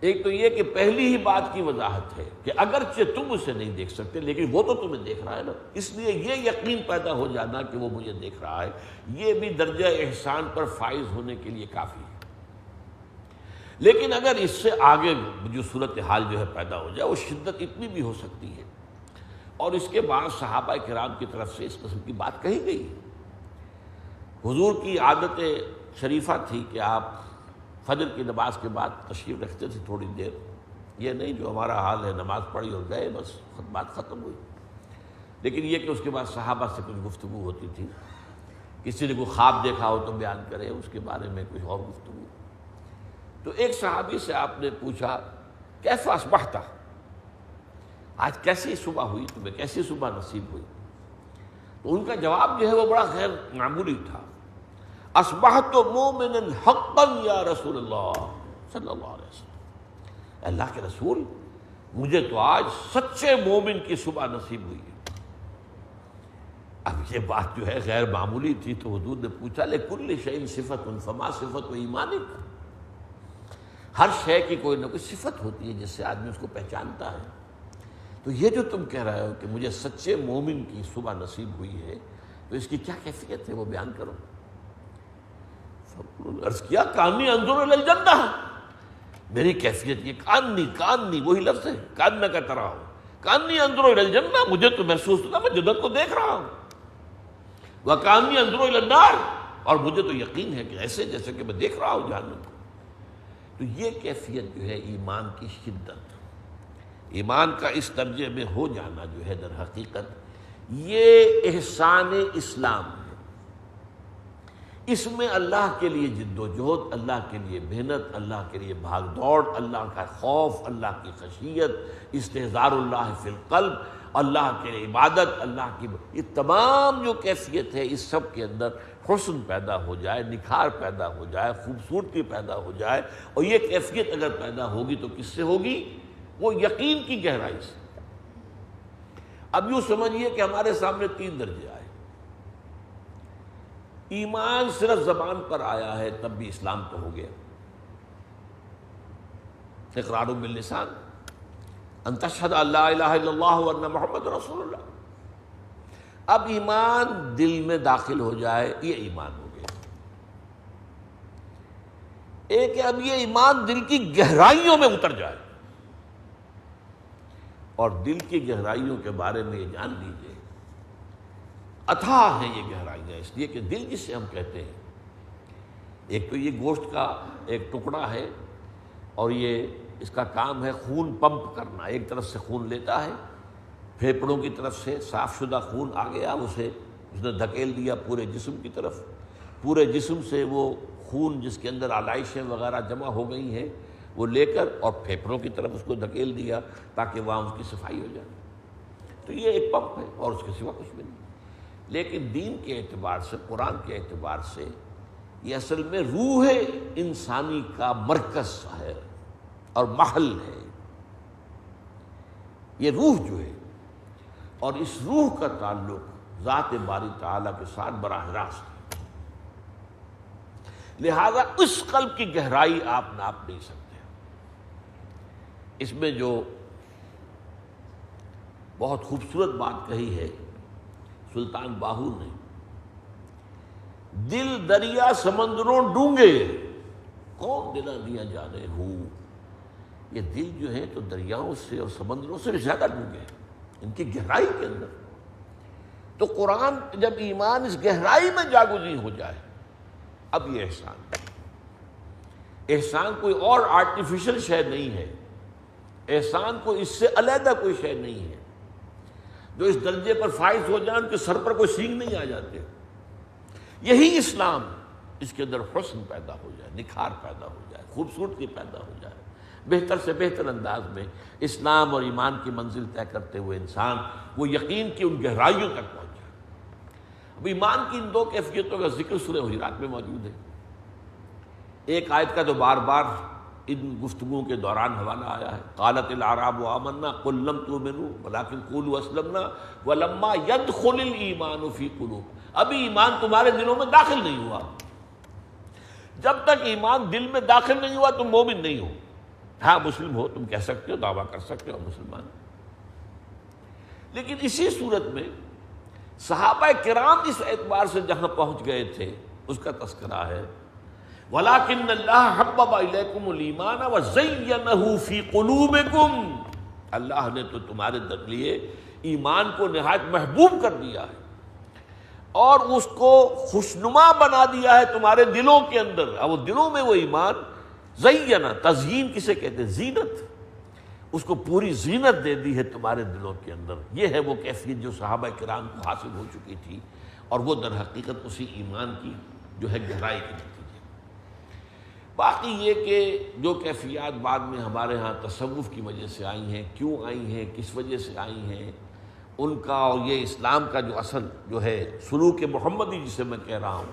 ایک تو یہ کہ پہلی ہی بات کی وضاحت ہے کہ اگرچہ تم اسے نہیں دیکھ سکتے لیکن وہ تو تمہیں دیکھ رہا ہے نا، اس لیے یہ یقین پیدا ہو جانا کہ وہ مجھے دیکھ رہا ہے، یہ بھی درجہ احسان پر فائز ہونے کے لیے کافی ہے۔ لیکن اگر اس سے آگے جو صورتحال جو ہے پیدا ہو جائے، وہ شدت اتنی بھی ہو سکتی ہے، اور اس کے بعد صحابہ کرام کی طرف سے اس قسم کی بات کہی گئی ہے۔ حضور کی عادت شریفہ تھی کہ آپ فجر کی نماز کے بعد تشریف رکھتے تھے تھوڑی دیر، یہ نہیں جو ہمارا حال ہے نماز پڑھی اور گئے بس بات ختم ہوئی، لیکن یہ کہ اس کے بعد صحابہ سے کچھ گفتگو ہوتی تھی، کسی نے کوئی خواب دیکھا ہو تو بیان کرے، اس کے بارے میں کچھ اور گفتگو۔ تو ایک صحابی سے آپ نے پوچھا کیف اصبحت، آج کیسی صبح ہوئی تمہیں، کیسی صبح نصیب ہوئی؟ تو ان کا جواب جو ہے وہ بڑا غیر معمولی تھا، اصبحت مومنا حقا یا رسول اللہ صلی اللہ علیہ وسلم، اللہ کے رسول مجھے تو آج سچے مومن کی صبح نصیب ہوئی ہے۔ اب یہ بات جو ہے غیر معمولی تھی، تو حضور نے پوچھا لکل شیء صفۃ فما صفۃ ایمانک، ہر شے کی کوئی نہ کوئی صفت ہوتی ہے جس سے آدمی اس کو پہچانتا ہے، تو یہ جو تم کہہ رہے ہو کہ مجھے سچے مومن کی صبح نصیب ہوئی ہے، تو اس کی کیا کیفیت ہے وہ بیان کرو۔ عرض کیا کانی انظر الی الجنہ، میری کیفیت یہ کانی وہی لفظ ہے، کاننا کا طرح ہو، کانی انظر الی الجنہ، مجھے تو محسوس ہوتا میں جنت کو دیکھ رہا ہوں، وکانی انظر الی النار، اور مجھے تو یقین ہے کہ ایسے جیسے کہ میں دیکھ رہا ہوں جہنم کو۔ تو یہ کیفیت جو ہے ایمان کی شدت، ایمان کا اس درجے میں ہو جانا جو ہے در حقیقت یہ احسان اسلام ہے۔ اس میں اللہ کے لیے جد و جہد، اللہ کے لیے محنت، اللہ کے لیے بھاگ دوڑ، اللہ کا خوف، اللہ کی خشیت، استحضار اللہ فی القلب، اللہ کے لیے عبادت، اللہ کی یہ تمام جو کیفیت ہے، اس سب کے اندر حسن پیدا ہو جائے، نکھار پیدا ہو جائے، خوبصورتی پیدا ہو جائے، اور یہ کیفیت اگر پیدا ہوگی تو کس سے ہوگی؟ وہ یقین کی گہرائی سے۔ اب یوں سمجھیے کہ ہمارے سامنے تین درجے آئے، ایمان صرف زبان پر آیا ہے تب بھی اسلام تو ہو گیا، اقرار باللسان ان تشہد ان لا الہ الا اللہ وان محمد رسول اللہ، اب ایمان دل میں داخل ہو جائے یہ ایمان ہو گیا۔ ایک ہے اب یہ ایمان دل کی گہرائیوں میں اتر جائے، اور دل کی گہرائیوں کے بارے میں یہ جان لیجیے اتھاہ ہیں یہ گہرائیاں، اس لیے کہ دل جسے ہم کہتے ہیں، ایک تو یہ گوشت کا ایک ٹکڑا ہے، اور یہ اس کا کام ہے خون پمپ کرنا، ایک طرف سے خون لیتا ہے، پھیپھڑوں کی طرف سے صاف شدہ خون آ گیا، اس نے دھکیل دیا پورے جسم کی طرف، پورے جسم سے وہ خون جس کے اندر آلائشیں وغیرہ جمع ہو گئی ہیں وہ لے کر اور پھیپھڑوں کی طرف اس کو دھکیل دیا تاکہ وہاں اس کی صفائی ہو جائے. تو یہ ایک پمپ ہے اور اس کے سوا کچھ بھی نہیں. لیکن دین کے اعتبار سے، قرآن کے اعتبار سے یہ اصل میں روح انسانی کا مرکز ہے اور محل ہے. یہ روح جو ہے، اور اس روح کا تعلق ذات باری تعالیٰ کے ساتھ براہ راست ہے. لہذا اس قلب کی گہرائی آپ ناپ نہیں سکتے. اس میں جو بہت خوبصورت بات کہی ہے سلطان باہو نے، دل دریا سمندروں ڈونگے کون دلا دیا جانے ہو. یہ دل جو ہے تو دریاؤں سے اور سمندروں سے زیادہ ڈونگے ہیں ان کی گہرائی کے اندر. تو قرآن جب ایمان اس گہرائی میں جاگزین ہو جائے، اب یہ احسان کوئی اور آرٹیفیشل شے نہیں ہے. احسان کو اس سے علیحدہ کوئی شے نہیں ہے. جو اس درجے پر فائز ہو جائے ان کے سر پر کوئی سینگ نہیں آ جاتے. یہی اسلام، اس کے اندر حسن پیدا ہو جائے، نکھار پیدا ہو جائے، خوبصورتی پیدا ہو جائے. بہتر سے بہتر انداز میں اسلام اور ایمان کی منزل طے کرتے ہوئے انسان وہ یقین کی ان گہرائیوں تک پہنچ جائے. اب ایمان کی ان دو کیفیتوں کا ذکر سورہ حجرات میں موجود ہے. ایک آیت کا تو بار بار ان گفتگو کے دوران حوالہ آیا ہے، قالت الاعراب آمنا قل لم تؤمنوا ولکن قولوا اسلمنا ولما يدخل الايمان في قلوب. ابھی ایمان تمہارے دلوں میں داخل نہیں ہوا. جب تک ایمان دل میں داخل نہیں ہوا تم مومن نہیں ہو. ہاں مسلم ہو، تم کہہ سکتے ہو، دعویٰ کر سکتے ہو مسلمان. لیکن اسی صورت میں صحابہ کرام اس اعتبار سے جہاں پہنچ گئے تھے اس کا تذکرہ ہے، وَلَكِنَّ اللَّهَ حَبَّبَ إِلَيْكُمُ الْإِيمَانَ وَزَيَّنَهُ فِي قُلُوبِكُمْ. اللہ نے تو تمہارے لیے ایمان کو نہایت محبوب کر دیا ہے اور اس کو خوشنما بنا دیا ہے تمہارے دلوں کے اندر. اور وہ دلوں میں وہ ایمان زینا، تزیین کسے کہتے ہیں؟ زینت. اس کو پوری زینت دے دی ہے تمہارے دلوں کے اندر. یہ ہے وہ کیفیت جو صحابہ کرام کو حاصل ہو چکی تھی اور وہ در حقیقت اسی ایمان کی جو ہے گہرائی کی نتیجے. باقی یہ کہ جو کیفیات بعد میں ہمارے ہاں تصوف کی وجہ سے آئی ہیں، کیوں آئی ہیں، کس وجہ سے آئی ہیں، ان کا اور یہ اسلام کا جو اصل جو ہے سلوک محمدی جسے میں کہہ رہا ہوں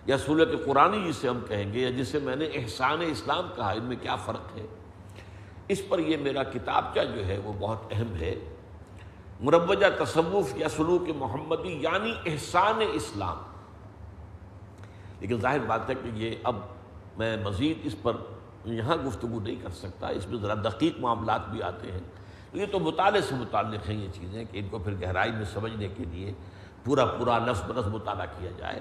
یا سلوک قرآنی جسے ہم کہیں گے یا جسے میں نے احسان اسلام کہا، ان میں کیا فرق ہے، اس پر یہ میرا کتابچہ جو ہے وہ بہت اہم ہے. مروجہ تصوف یا سلوک محمدی یعنی احسان اسلام. لیکن ظاہر بات ہے کہ یہ اب میں مزید اس پر یہاں گفتگو نہیں کر سکتا، اس میں ذرا دقیق معاملات بھی آتے ہیں. یہ تو مطالعے سے متعلق ہیں یہ چیزیں کہ ان کو پھر گہرائی میں سمجھنے کے لیے پورا لفظ بلفظ مطالعہ کیا جائے.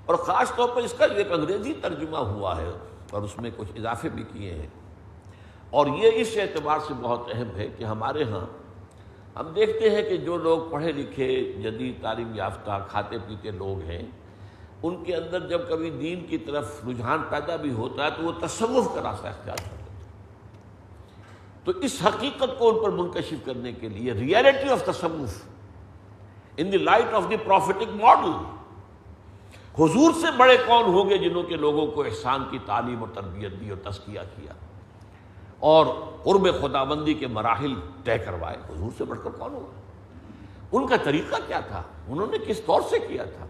اور خاص طور پر اس کا جو ایک انگریزی ترجمہ ہوا ہے اور اس میں کچھ اضافے بھی کیے ہیں. اور یہ اس اعتبار سے بہت اہم ہے کہ ہمارے ہاں ہم دیکھتے ہیں کہ جو لوگ پڑھے لکھے جدید تعلیم یافتہ کھاتے پیتے لوگ ہیں، ان کے اندر جب کبھی دین کی طرف رجحان پیدا بھی ہوتا ہے تو وہ تصوف کا راستہ اختیار کرتے ہیں. تو اس حقیقت کو ان پر منکشف کرنے کے لیے ریئلٹی آف تصوف in the light of the prophetic model, حضور سے بڑے کون ہوں گے جنہوں کے لوگوں کو احسان کی تعلیم اور تربیت دی اور تزکیہ کیا اور قرب خداوندی کے مراحل طے کروائے. حضور سے بڑھ کر کون ہوگا؟ ان کا طریقہ کیا تھا، انہوں نے کس طور سے کیا تھا،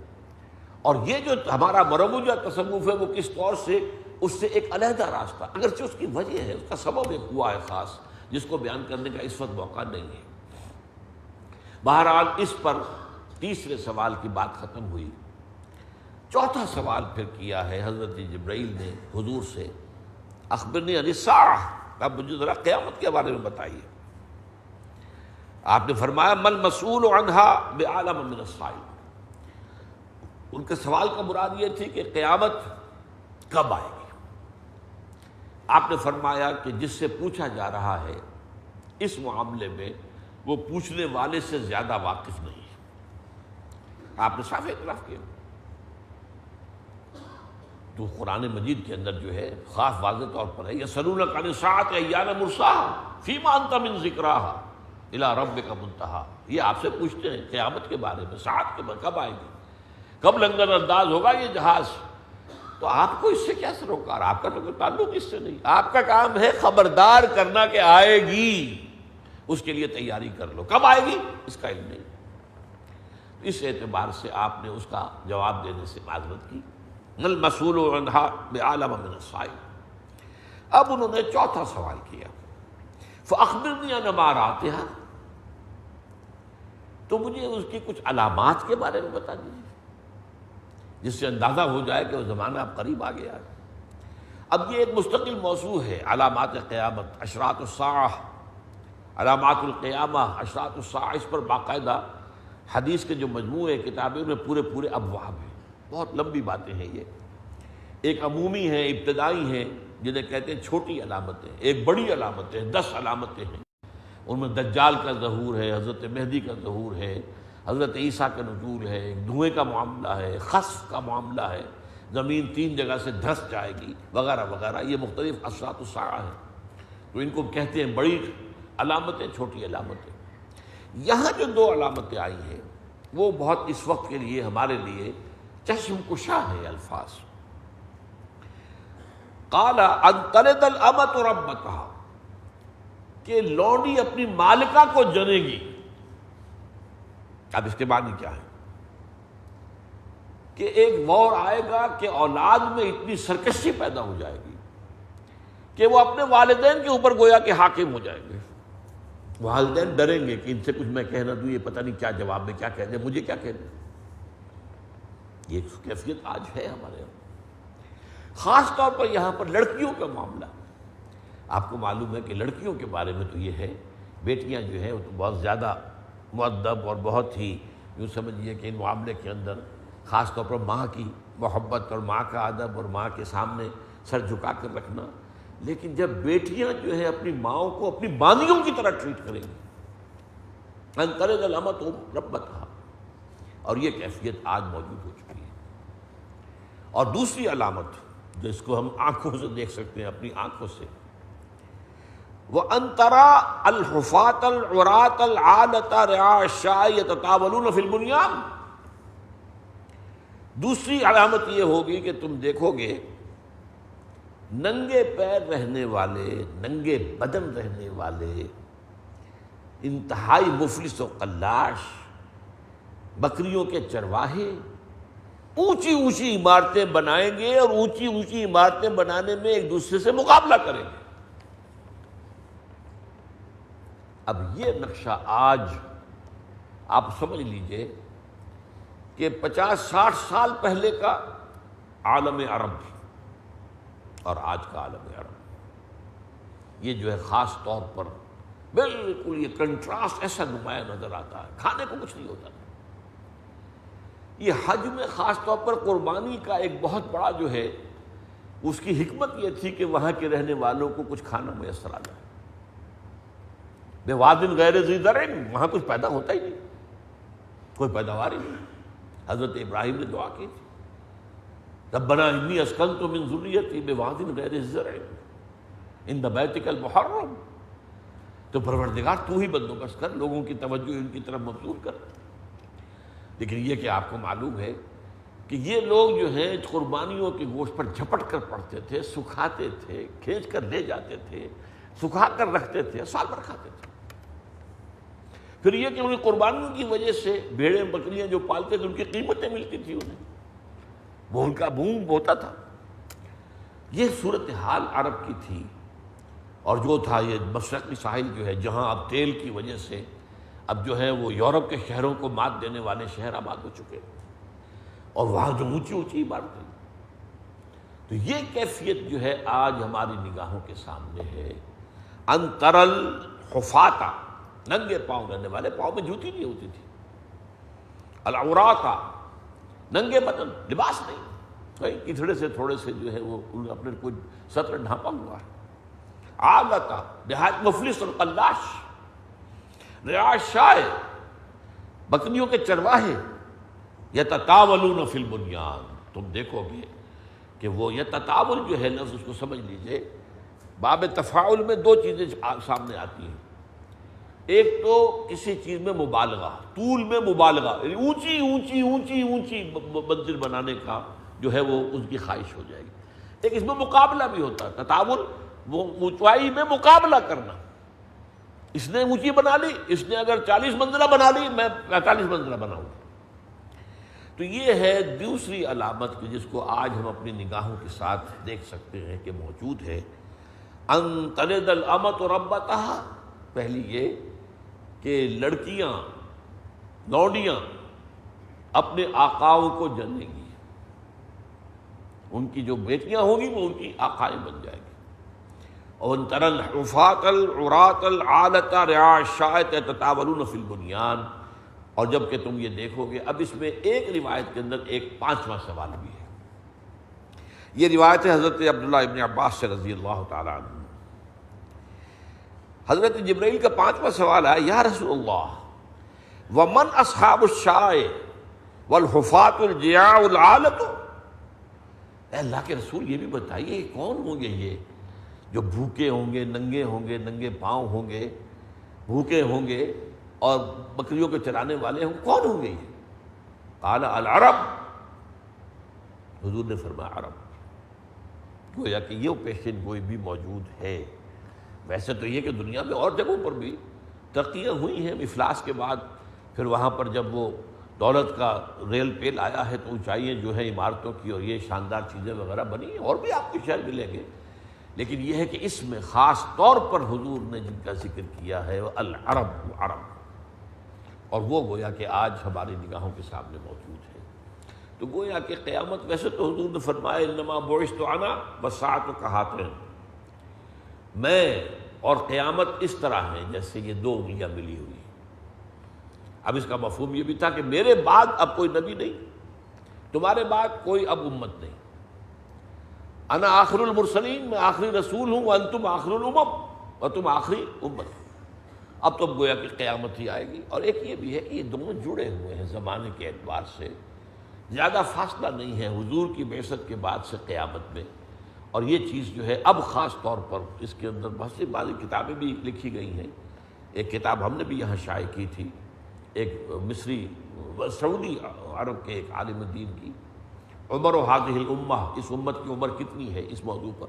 اور یہ جو ہمارا مروجہ تصوف ہے وہ کس طور سے اس سے ایک علیحدہ راستہ، اگرچہ اس کی وجہ ہے، اس کا سبب ایک ہوا ہے خاص جس کو بیان کرنے کا اس وقت موقع نہیں ہے. بہرحال اس پر تیسرے سوال کی بات ختم ہوئی. چوتھا سوال پھر کیا ہے حضرت جبرائیل نے حضور سے، اخبرنی عن الساعہ، اب مجھے ذرا قیامت کے بارے میں بتائیے. آپ نے فرمایا مل مسئول عنہا بعالم من السائل. ان کے سوال کا مراد یہ تھی کہ قیامت کب آئے گی. آپ نے فرمایا کہ جس سے پوچھا جا رہا ہے اس معاملے میں وہ پوچھنے والے سے زیادہ واقف نہیں ہے. آپ نے صاف اعتراف کیا. تو قرآن مجید کے اندر جو ہے خاص واضح طور پر ہے یسألونک عن الساعۃ ایان مرساہا فیما انت من ذکراہا الی ربک منتہا. یہ آپ سے پوچھتے ہیں قیامت کے بارے میں، ساعت کے بارے میں، کب آئے گی، کب لنگر انداز ہوگا یہ جہاز، تو آپ کو اس سے کیا سروکار؟ آپ کا تو کوئی تعلق اس سے نہیں. آپ کا کام ہے خبردار کرنا کہ آئے گی، اس کے لیے تیاری کر لو. کب آئے گی اس کا علم نہیں. اس اعتبار سے آپ نے اس کا جواب دینے سے معذرت کی. المسئول عنہا بعلم من السائل. اب انہوں نے چوتھا سوال کیا، فاخبرنی عن اماراتها، تو مجھے اس کی کچھ علامات کے بارے میں بتا دیجیے جس سے اندازہ ہو جائے کہ وہ زمانہ اب قریب آ گیا ہے. اب یہ ایک مستقل موضوع ہے، علامات قیامت، اشراط الساعہ، علامات القیامہ، اشراط الساعہ. اس پر باقاعدہ حدیث کے جو مجموعے کتابیں ان میں پورے ابواب ہیں. بہت لمبی باتیں ہیں یہ. ایک عمومی ہیں، ابتدائی ہیں، جنہیں کہتے ہیں چھوٹی علامتیں. ایک بڑی علامتیں، 10 علامتیں ہیں. ان میں دجال کا ظہور ہے، حضرت مہدی کا ظہور ہے، حضرت عیسیٰ کا نزول ہے، دھوئیں کا معاملہ ہے، خسف کا معاملہ ہے، زمین 3 جگہ سے دھس جائے گی، وغیرہ وغیرہ. یہ مختلف اشراط الساعہ ہیں. تو ان کو کہتے ہیں بڑی علامتیں، چھوٹی علامتیں. یہاں جو 2 علامتیں آئی ہیں وہ بہت اس وقت کے لیے ہمارے لیے چشم کشا ہے الفاظ. قال ان تلد الامۃ ربتها، کہ لونڈی اپنی مالکہ کو جنے گی. اب اس کے معنی کیا ہے؟ کہ ایک دور آئے گا کہ اولاد میں اتنی سرکشی پیدا ہو جائے گی کہ وہ اپنے والدین کے اوپر گویا کہ حاکم ہو جائیں گے. والدین ڈریں گے کہ ان سے کچھ میں کہہ نہ دوں، یہ پتہ نہیں کیا جواب میں کیا کہہ دیں، مجھے کیا کہہ دیں. یہ کیفیت آج ہے ہمارے یہاں. خاص طور پر یہاں پر لڑکیوں کا معاملہ. آپ کو معلوم ہے کہ لڑکیوں کے بارے میں تو یہ ہے، بیٹیاں جو ہیں وہ تو بہت زیادہ مؤدب اور بہت ہی یوں سمجھیے کہ ان معاملے کے اندر خاص طور پر ماں کی محبت اور ماں کا ادب اور ماں کے سامنے سر جھکا کر رکھنا. لیکن جب بیٹیاں جو ہے اپنی ماؤں کو اپنی بانیوں کی طرح ٹریٹ کریں گی، ان تلد الامۃ ربتها، اور یہ کیفیت آج موجود ہو چکی ہے. اور دوسری علامت جس کو ہم آنکھوں سے دیکھ سکتے ہیں، اپنی آنکھوں سے، وَأَن تَرَىٰ الْحُفَاةَ الْعُرَاةَ الْعَالَةَ رِعَاءَ الشَّاءِ يَتَطَاوَلُونَ فِي الْبُنْيَانِ. دوسری علامت یہ ہوگی کہ تم دیکھو گے ننگے پیر رہنے والے، ننگے بدن رہنے والے، انتہائی مفلس و قلاش بکریوں کے چرواہے اونچی اونچی عمارتیں بنائیں گے اور اونچی اونچی عمارتیں بنانے میں ایک دوسرے سے مقابلہ کریں گے. اب یہ نقشہ آج آپ سمجھ لیجئے کہ 50-60 سال پہلے کا عالم عرب اور آج کا عالم عرب، یہ جو ہے خاص طور پر بالکل یہ کنٹراسٹ ایسا نمایاں نظر آتا ہے. کھانے کو کچھ نہیں ہوتا تھا. یہ حج میں خاص طور پر قربانی کا ایک بہت بڑا جو ہے اس کی حکمت یہ تھی کہ وہاں کے رہنے والوں کو کچھ کھانا میسر آ جائے. بے وادن غیر ذی زرع، وہاں کچھ پیدا ہوتا ہی نہیں، کوئی پیداوار ہی نہیں. حضرت ابراہیم نے دعا کی تھی، ربنا انی اسکنت من ذریتی بواد غیر ذی زرع عند بیتک المحرم. تو پروردگار تو ہی بندوبست کر، لوگوں کی توجہ ان کی طرف مبذول کر. لیکن یہ کہ آپ کو معلوم ہے کہ یہ لوگ جو ہیں قربانیوں کے گوشت پر جھپٹ کر پڑتے تھے، سکھاتے تھے، کھینچ کر لے جاتے تھے، سکھا کر رکھتے تھے، سال بھر کھاتے تھے. پھر یہ کہ انہیں قربانیوں کی وجہ سے بھیڑیں بکریاں جو پالتے تھے ان کی قیمتیں ملتی تھی انہیں، وہ ان کا بوم ہوتا تھا. یہ صورتحال عرب کی تھی. اور جو تھا یہ مشرقی ساحل جو ہے جہاں اب تیل کی وجہ سے اب جو ہے وہ یورپ کے شہروں کو مات دینے والے شہر آباد ہو چکے، اور وہاں جو اونچی اونچی عمارتیں. تو یہ کیفیت جو ہے آج ہماری نگاہوں کے سامنے ہے. ان تری الحفاة، ننگے پاؤں رہنے والے، پاؤں میں جوتی نہیں ہوتی تھی. العراة، ننگے بدن، لباس نہیں، کہیں کتھڑے سے تھوڑے سے جو ہے وہ اپنے کوئی سطر ڈھانپا ہوا ہے. عالتا، نہایت مفلس اور قلاش. رعاء الشاء، بکریوں کے چرواہے. یتطاولون فی البنیان، تم دیکھو گے کہ وہ یتطاول جو ہے لفظ اس کو سمجھ لیجئے، باب تفاعل میں 2 چیزیں سامنے آتی ہیں. ایک تو کسی چیز میں مبالغہ، طول میں مبالغہ، یعنی اونچی اونچی اونچی اونچی منزل بنانے کا جو ہے وہ اس کی خواہش ہو جائے گی۔ ایک اس میں مقابلہ بھی ہوتا ہے، تطاول، وہ اونچائی میں مقابلہ کرنا۔ اس نے اونچی بنا لی، اس نے اگر 40 منزلہ بنا لی، میں 45 منزلہ بناؤں گا۔ تو یہ ہے دوسری علامت کہ جس کو آج ہم اپنی نگاہوں کے ساتھ دیکھ سکتے ہیں کہ موجود ہے، ان تلد الامۃ ربتہا۔ پہلی یہ کہ لڑکیاں، لونڈیاں اپنے آقاؤں کو جنیں گی، ان کی جو بیٹیاں ہوں گی وہ ان کی آقائیں بن جائیں گی۔ وَإِن تَرَى الْحُفَاةَ الْعُرَاةَ الْعَالَةَ رِعَاءَ الشَّاةِ يَتَطَاوَلُونَ فِي الْبُنْيَانِ۔ اور جب کہ تم یہ دیکھو گے، اب اس میں ایک روایت کے اندر ایک 5واں سوال بھی ہے۔ یہ روایت ہے حضرت عبداللہ ابن عباس سے رضی اللہ تعالی عنہ۔ حضرت جبرائیل کا 5واں سوال ہے، یا رسول اللہ وَمَنْ أَصْحَابُ الشَّاءِ وَالْحُفَاةُ الْجِيَاعُ الْعَالَةُ۔ اے اللہ کے رسول یہ بھی بتائیے کون ہوں گے یہ جو بھوکے ہوں گے، ننگے ہوں گے، ننگے پاؤں ہوں گے، بھوکے ہوں گے اور بکریوں کے چرانے والے ہوں، کون ہوں گے یہ؟ قال العرب، حضور نے فرمایا عرب۔ گویا کہ یہ پیشن گوئی بھی موجود ہے۔ ویسے تو یہ کہ دنیا میں اور جگہوں پر بھی ترقیاں ہوئی ہیں، افلاس کے بعد پھر وہاں پر جب وہ دولت کا ریل پیل آیا ہے تو اونچائیاں جو ہے عمارتوں کی اور یہ شاندار چیزیں وغیرہ بنی ہیں، اور بھی آپ کو شہر ملیں گے، لیکن یہ ہے کہ اس میں خاص طور پر حضور نے جن کا ذکر کیا ہے وہ العرب، عرب، اور وہ گویا کہ آج ہماری نگاہوں کے سامنے موجود ہے۔ تو گویا کہ قیامت، ویسے تو حضور نے فرمایا انما بعثت انا والساعۃ کہاتین، میں اور قیامت اس طرح ہیں جیسے یہ دو انگلیاں ملی ہوئی۔ اب اس کا مفہوم یہ بھی تھا کہ میرے بعد اب کوئی نبی نہیں، تمہارے بعد کوئی اب امت نہیں، انا آخر المرسلین، میں آخری رسول ہوں، وانتم آخر الامم، اور تم آخری امت۔ اب تو گویا کہ قیامت ہی آئے گی۔ اور ایک یہ بھی ہے کہ یہ دونوں جڑے ہوئے ہیں زمانے کے اعتبار سے، زیادہ فاصلہ نہیں ہے حضور کی بعثت کے بعد سے قیامت میں۔ اور یہ چیز جو ہے اب خاص طور پر اس کے اندر بہت سی بعض کتابیں بھی لکھی گئی ہیں۔ ایک کتاب ہم نے بھی یہاں شائع کی تھی، ایک مصری سعودی عرب کے ایک عالم دین کی، عمر و هذه الامہ، اس امت کی عمر کتنی ہے، اس موضوع پر۔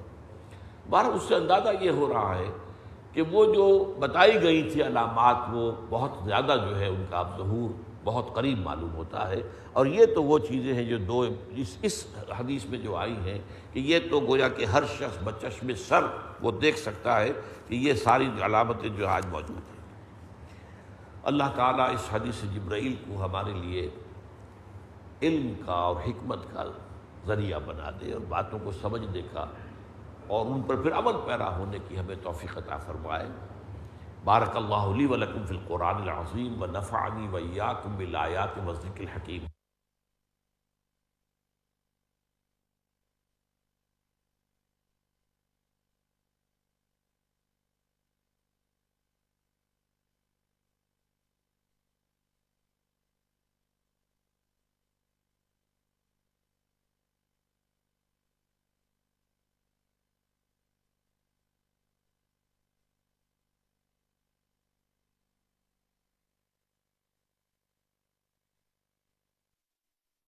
بہرحال اس سے اندازہ یہ ہو رہا ہے کہ وہ جو بتائی گئی تھی علامات وہ بہت زیادہ جو ہے ان کا اب ظہور بہت قریب معلوم ہوتا ہے۔ اور یہ تو وہ چیزیں ہیں جو دو اس حدیث میں جو آئی ہیں کہ یہ تو گویا کہ ہر شخص بچشم سر وہ دیکھ سکتا ہے کہ یہ ساری علامتیں جو آج موجود ہیں۔ اللہ تعالیٰ اس حدیث جبرائیل کو ہمارے لیے علم کا اور حکمت کا ذریعہ بنا دے اور باتوں کو سمجھنے کا اور ان پر پھر عمل پیرا ہونے کی ہمیں توفیق عطا فرمائے۔ بارک اللہ لی و لکم فی القرآن العظیم و نفعنی و ایاکم بالآیات والذکر الحکیم۔